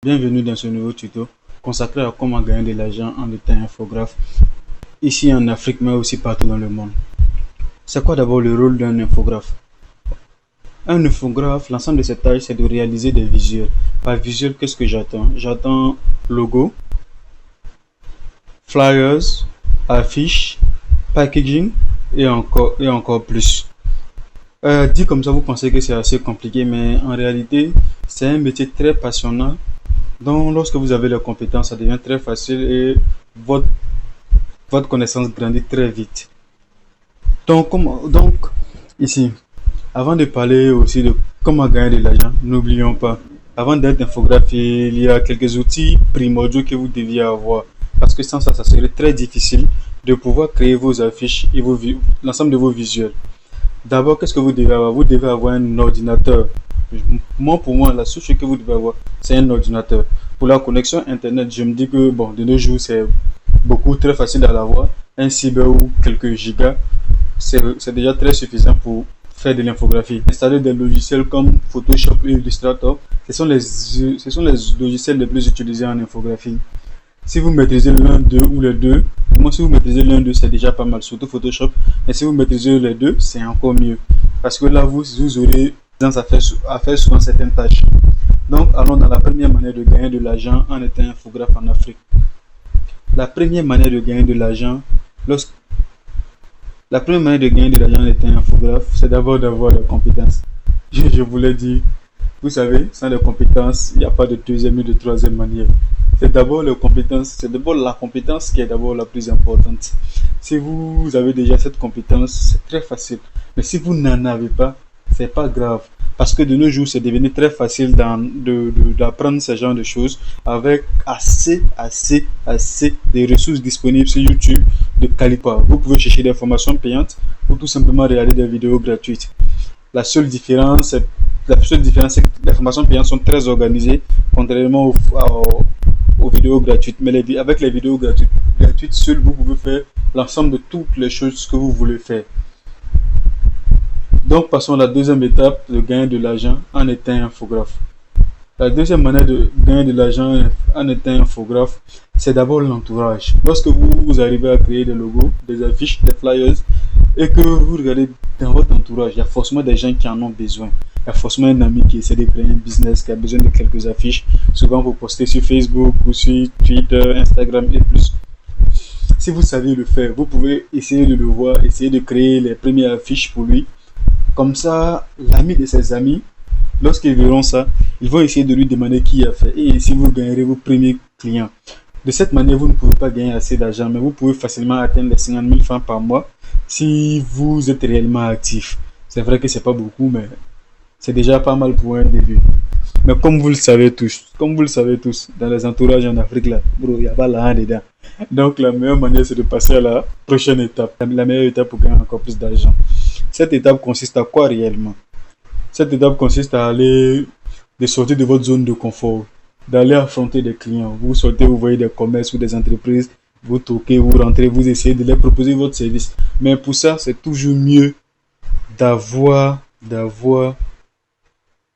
Bienvenue dans ce nouveau tuto consacré à comment gagner de l'argent en étant infographe ici en Afrique mais aussi partout dans le monde. C'est quoi d'abord le rôle d'un infographe? Un infographe, l'ensemble de ses tâches, c'est de réaliser des visuels. Par visuel, qu'est-ce que j'attends? J'attends logo, flyers, affiches, packaging et encore plus. Dit comme ça, vous pensez que c'est assez compliqué, mais en réalité, c'est un métier très passionnant. Donc, lorsque vous avez les compétences, ça devient très facile et votre, votre connaissance grandit très vite. Donc, ici, avant de parler aussi de comment gagner de l'argent, n'oublions pas, avant d'être infographe, il y a quelques outils primordiaux que vous deviez avoir. Parce que sans ça, ça serait très difficile de pouvoir créer vos affiches et l'ensemble de vos visuels. D'abord, qu'est-ce que vous devez avoir? Vous devez avoir un ordinateur. Pour moi, la seule chose que vous devez avoir, c'est un ordinateur. Pour la connexion Internet, je me dis que, bon, de nos jours, c'est beaucoup très facile à l'avoir. Un cyber ou quelques gigas, c'est déjà très suffisant pour faire de l'infographie. Installer des logiciels comme Photoshop et Illustrator, ce sont les logiciels les plus utilisés en infographie. Si vous maîtrisez l'un d'eux ou les deux, moi si vous maîtrisez l'un d'eux, c'est déjà pas mal, surtout Photoshop. Mais si vous maîtrisez les deux, c'est encore mieux. Parce que là, vous aurez à faire souvent certaines tâches. Donc, allons dans la première manière de gagner de l'argent en étant infographe en Afrique. La première manière de gagner de l'argent, en étant infographe, c'est d'abord d'avoir des compétences. Je vous l'ai dit, vous savez, sans les compétences, il n'y a pas de deuxième et de troisième manière. C'est d'abord la compétence qui est d'abord la plus importante. Si vous avez déjà cette compétence, c'est très facile. Mais si vous n'en avez pas, c'est pas grave. Parce que de nos jours, c'est devenu très facile d'apprendre ce genre de choses avec assez de ressources disponibles sur YouTube de qualité. Vous pouvez chercher des formations payantes ou tout simplement regarder des vidéos gratuites. La seule différence, c'est que les formations payantes sont très organisées, contrairement aux vidéos gratuites. Mais avec les vidéos gratuites seules, vous pouvez faire l'ensemble de toutes les choses que vous voulez faire. Donc, passons à la deuxième étape de gagner de l'argent en étant infographe. La deuxième manière de gagner de l'argent en étant infographe, c'est d'abord l'entourage. Lorsque vous arrivez à créer des logos, des affiches, des flyers, et que vous regardez dans votre entourage, il y a forcément des gens qui en ont besoin. Il y a forcément un ami qui essaie de créer un business, qui a besoin de quelques affiches. Souvent, vous postez sur Facebook ou sur Twitter, Instagram et plus. Si vous savez le faire, vous pouvez essayer de le voir, essayer de créer les premières affiches pour lui. Comme ça, l'ami de ses amis, lorsqu'ils verront ça, ils vont essayer de lui demander qui a fait. Et ainsi, vous gagnerez vos premiers clients. De cette manière, vous ne pouvez pas gagner assez d'argent, mais vous pouvez facilement atteindre les 50 000 francs par mois si vous êtes réellement actif. C'est vrai que c'est pas beaucoup, mais c'est déjà pas mal pour un début. Mais comme vous le savez tous, dans les entourages en Afrique, là, bro, il n'y a pas là dedans. Donc, la meilleure manière, c'est de passer à la prochaine étape. La meilleure étape pour gagner encore plus d'argent. Cette étape consiste à quoi réellement? Cette étape consiste à sortir de votre zone de confort, d'aller affronter des clients. Vous sortez, vous voyez des commerces ou des entreprises, vous toquez, vous rentrez, vous essayez de leur proposer votre service. Mais pour ça, c'est toujours mieux d'avoir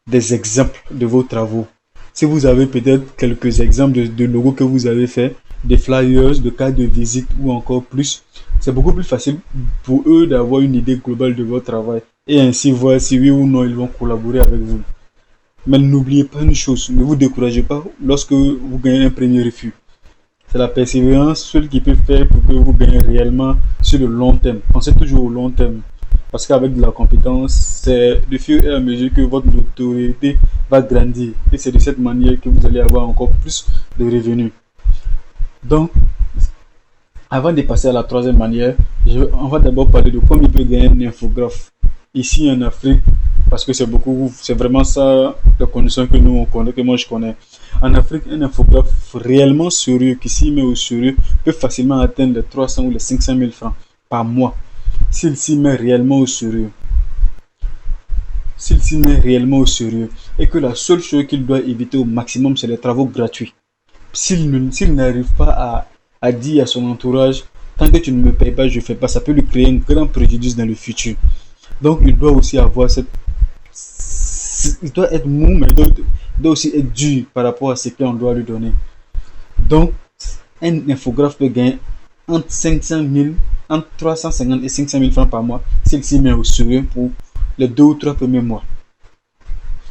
des exemples de vos travaux. Si vous avez peut-être quelques exemples de logos que vous avez fait, des flyers, de cartes de visite ou encore plus, c'est beaucoup plus facile pour eux d'avoir une idée globale de votre travail et ainsi voir si oui ou non ils vont collaborer avec vous. Mais n'oubliez pas une chose, ne vous découragez pas lorsque vous gagnez un premier refus. C'est la persévérance seule qui peut faire pour que vous gagnez réellement sur le long terme. Pensez toujours au long terme. Parce qu'avec de la compétence, c'est de fur et à mesure que votre notoriété va grandir. Et c'est de cette manière que vous allez avoir encore plus de revenus. Donc, avant de passer à la troisième manière, on va d'abord parler de comment il peut gagner un infographe ici en Afrique, parce que c'est vraiment ça la condition que moi je connais. En Afrique, un infographe réellement sérieux, qui s'y met au sérieux, peut facilement atteindre les 300 ou les 500 000 francs par mois, s'il s'y met réellement au sérieux. Et que la seule chose qu'il doit éviter au maximum, c'est les travaux gratuits. S'il n'arrive pas à dire à son entourage, tant que tu ne me payes pas, je ne fais pas, ça peut lui créer un grand préjudice dans le futur. Donc il doit aussi avoir il doit être mou, mais doit aussi être dur par rapport à ce qu'on doit lui donner. Donc, un infographe peut gagner entre 500 000, entre 350 et 500 000 francs par mois s'il s'y met au sérieux pour les 2 ou 3 premiers mois.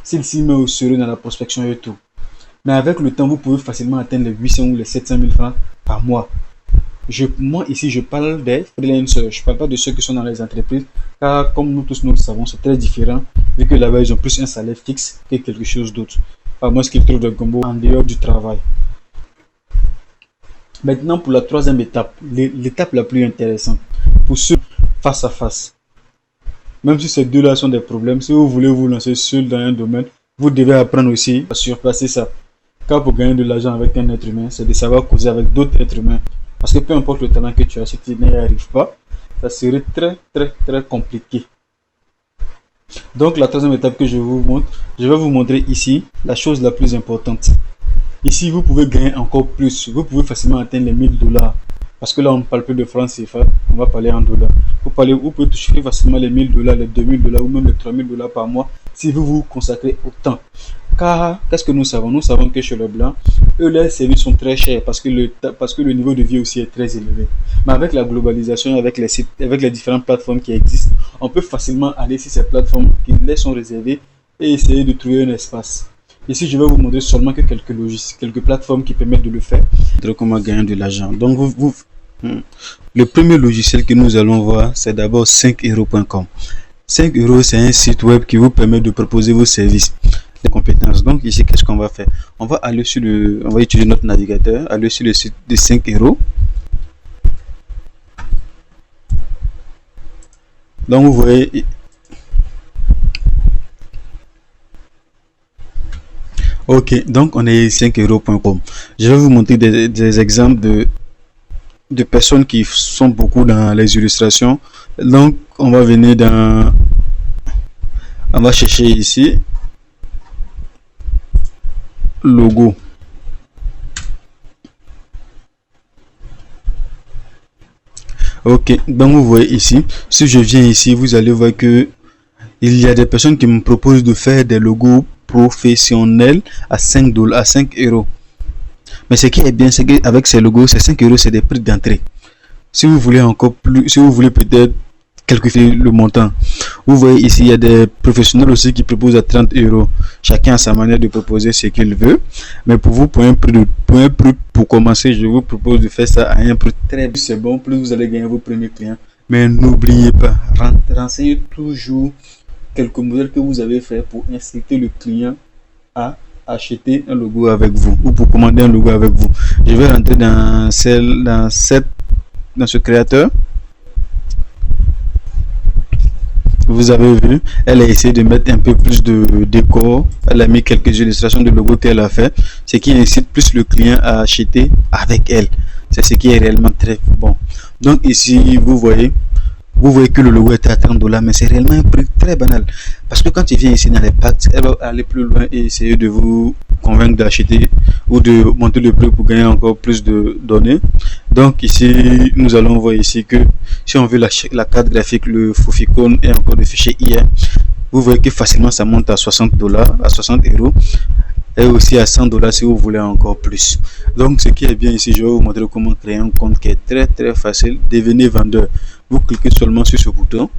S'il s'y met au sérieux dans la prospection et tout. Mais avec le temps, vous pouvez facilement atteindre les 800 ou les 700 000 francs par mois. Moi, ici, je parle des freelancers. Je ne parle pas de ceux qui sont dans les entreprises. Car, comme nous tous nous le savons, c'est très différent. Vu que là-bas, ils ont plus un salaire fixe que quelque chose d'autre. À moins qu'ils trouvent des combos en dehors du travail. Maintenant, pour la troisième étape, l'étape la plus intéressante. Pour ceux face à face. Même si ces deux-là sont des problèmes, si vous voulez vous lancer seul dans un domaine, vous devez apprendre aussi à surpasser ça. Car pour gagner de l'argent avec un être humain, c'est de savoir causer avec d'autres êtres humains. Parce que peu importe le talent que tu as, si tu n'y arrives pas, ça serait très compliqué. Donc la troisième étape que je vous montre, je vais vous montrer ici la chose la plus importante. Ici, vous pouvez gagner encore plus. Vous pouvez facilement atteindre les 1000 $. Parce que là, on ne parle plus de francs CFA, on va parler en dollars. Vous pouvez toucher facilement les 1000 $, les 2000 $ ou même les 3000 $ par mois si vous vous consacrez autant. Car, qu'est-ce que nous savons? Nous savons que chez les Blancs, eux, les services sont très chers parce que le niveau de vie aussi est très élevé. Mais avec la globalisation, avec les sites, avec les différentes plateformes qui existent, on peut facilement aller sur ces plateformes qui les sont réservées et essayer de trouver un espace. Ici, je vais vous montrer seulement que quelques logiciels, quelques plateformes qui permettent de le faire. Comment gagner de l'argent. Donc, le premier logiciel que nous allons voir, c'est d'abord 5euros.com. 5 euros, c'est un site web qui vous permet de proposer vos services, les compétences. Donc, ici, qu'est-ce qu'on va faire? On va utiliser notre navigateur, aller sur le site de 5 euros. Donc, vous voyez. Ok, donc on est 5euros.com. Je vais vous montrer des exemples de personnes qui sont beaucoup dans les illustrations. Donc, on va venir on va chercher ici logo. Ok, donc vous voyez ici, si je viens ici, vous allez voir que il y a des personnes qui me proposent de faire des logos professionnels à 5 $, à 5 euros. Mais ce qui est bien, c'est qu'avec ces logos, ces 5 euros, c'est des prix d'entrée. Si vous voulez encore plus, si vous voulez peut-être calculer le montant, vous voyez ici, il y a des professionnels aussi qui proposent à 30 euros. Chacun a sa manière de proposer ce qu'il veut. Mais pour vous, pour un prix pour commencer, je vous propose de faire ça à un prix très bien. C'est bon, plus vous allez gagner vos premiers clients. Mais n'oubliez pas, renseignez toujours quelques modèles que vous avez fait pour inciter le client à acheter un logo avec vous ou pour commander un logo avec vous. Je vais rentrer dans ce créateur. Vous avez vu, elle a essayé de mettre un peu plus de décor. Elle a mis quelques illustrations de logo qu'elle a fait, ce qui incite plus le client à acheter avec elle. C'est ce qui est réellement très bon. Donc ici, vous voyez que le logo est à 30 $, mais c'est réellement un prix très banal. Parce que quand tu viens ici dans les packs, elle va aller plus loin et essayer de vous convaincre d'acheter ou de monter le prix pour gagner encore plus de données. Donc ici, nous allons voir ici que si on veut la carte graphique, le Foficon et encore le fichier IR, vous voyez que facilement ça monte à 60 $, à 60 euros. Et aussi à 100 $ si vous voulez encore plus. Donc ce qui est bien ici, je vais vous montrer comment créer un compte qui est très facile. Devenez vendeur. Vous cliquez seulement sur ce bouton.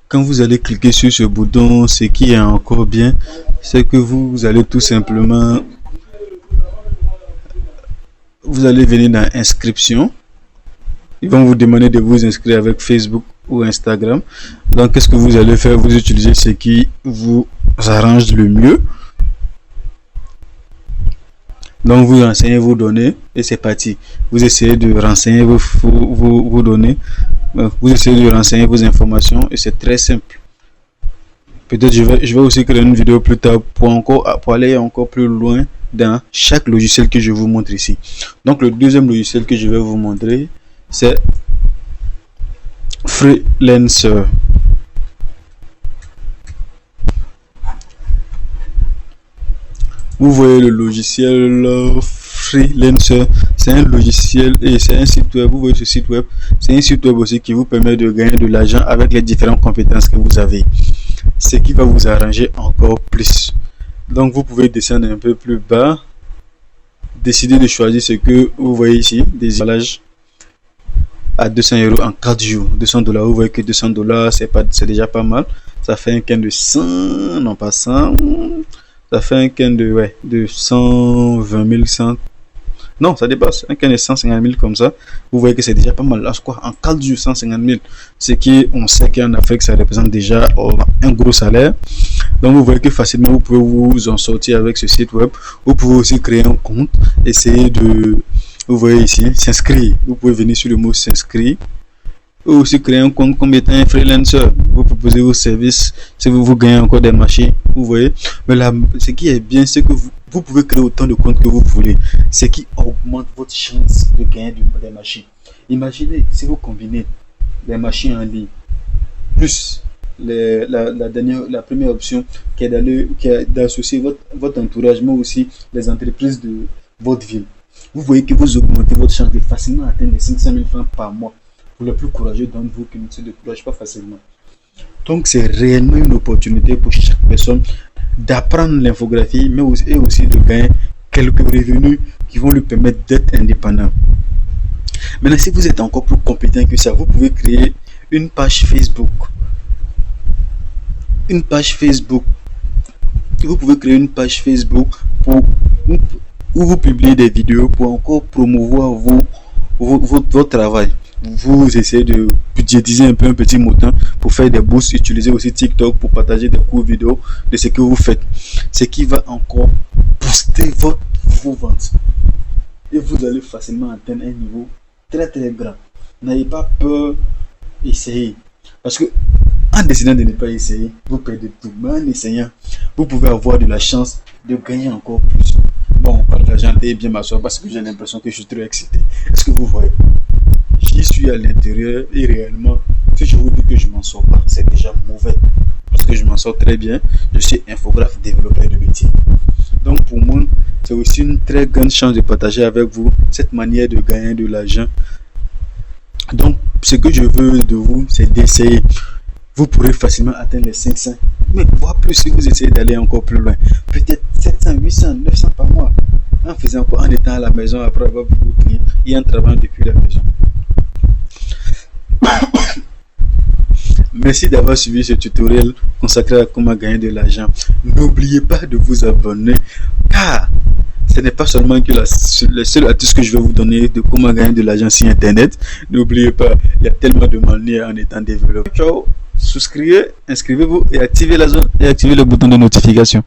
Quand vous allez cliquer sur ce bouton, ce qui est encore bien, c'est que vous allez tout simplement, vous allez venir dans inscription. Ils vont vous demander de vous inscrire avec Facebook ou Instagram. Donc qu'est-ce que vous allez faire? Vous utilisez ce qui vous arrange le mieux. Donc vous renseignez vos données et c'est parti. Vous essayez de renseigner vos données. Vous essayez de renseigner vos informations et c'est très simple. Peut-être je vais aussi créer une vidéo plus tard pour aller encore plus loin dans chaque logiciel que je vous montre ici. Donc le deuxième logiciel que je vais vous montrer, c'est Freelancer. Vous voyez le logiciel Freelancer, c'est un logiciel et c'est un site web. Vous voyez ce site web, c'est un site web aussi qui vous permet de gagner de l'argent avec les différentes compétences que vous avez. Ce qui va vous arranger encore plus. Donc vous pouvez descendre un peu plus bas, décider de choisir ce que vous voyez ici, des emballages à 200 € en 4 jours. 200 $, vous voyez que 200 $, c'est déjà pas mal. Ça fait un gain de 100, non pas 100, ça fait un gain de 120 000, 100. Non, ça dépasse. Un gain de 150 000 comme ça. Vous voyez que c'est déjà pas mal. Là, quoi, en 4 jours, 150 000. Ce qui, on sait qu'en Afrique, ça représente déjà un gros salaire. Donc, vous voyez que facilement, vous pouvez vous en sortir avec ce site web. Vous pouvez aussi créer un compte. Essayer de, vous voyez ici, s'inscrire. Vous pouvez venir sur le mot s'inscrire. Ou aussi créer un compte comme étant un freelancer. Vous proposez vos services, si vous gagnez encore des marchés, vous voyez. Mais là, ce qui est bien, c'est que vous pouvez créer autant de comptes que vous voulez. Ce qui augmente votre chance de gagner des marchés. Imaginez si vous combinez les marchés en ligne plus la première option qui est d'associer votre entourage, mais aussi les entreprises de votre ville. Vous voyez que vous augmentez votre chance de facilement atteindre les 500 000 francs par mois. Pour les plus courageux d'entre vous qui ne se découragent pas facilement. Donc c'est réellement une opportunité pour chaque personne d'apprendre l'infographie, mais aussi de gagner quelques revenus qui vont lui permettre d'être indépendant. Maintenant, si vous êtes encore plus compétent que ça, vous pouvez créer une page Facebook. Vous pouvez créer une page Facebook où vous publiez des vidéos pour encore promouvoir votre travail. Vous essayez de budgétiser un peu un petit montant pour faire des boosts. Utilisez aussi TikTok pour partager des courtes vidéos de ce que vous faites. Ce qui va encore booster vos ventes. Et vous allez facilement atteindre un niveau très très grand. N'ayez pas peur, essayez. Parce que en décidant de ne pas essayer, vous perdez tout. Mais en essayant, vous pouvez avoir de la chance de gagner encore plus. Bon, on parle d'argent et bien m'asseoir parce que j'ai l'impression que je suis trop excité. Est-ce que vous voyez? J'y suis à l'intérieur et réellement, si je vous dis que je m'en sors pas, c'est déjà mauvais. Parce que je m'en sors très bien. Je suis infographe développeur de métier. Donc pour moi, c'est aussi une très grande chance de partager avec vous cette manière de gagner de l'argent. Donc ce que je veux de vous, c'est d'essayer. Vous pourrez facilement atteindre les 500. Mais voire plus si vous essayez d'aller encore plus loin. Peut-être 700, 800, 900 par mois. En faisant quoi? En étant à la maison après avoir beaucoup clients et en travaillant depuis la maison. Merci d'avoir suivi ce tutoriel consacré à comment gagner de l'argent. N'oubliez pas de vous abonner car ce n'est pas seulement que le seul astuce que je vais vous donner de comment gagner de l'argent sur internet. N'oubliez pas, il y a tellement de manières en étant développé. Ciao, souscrivez, inscrivez-vous et activez la zone et activez le bouton de notification.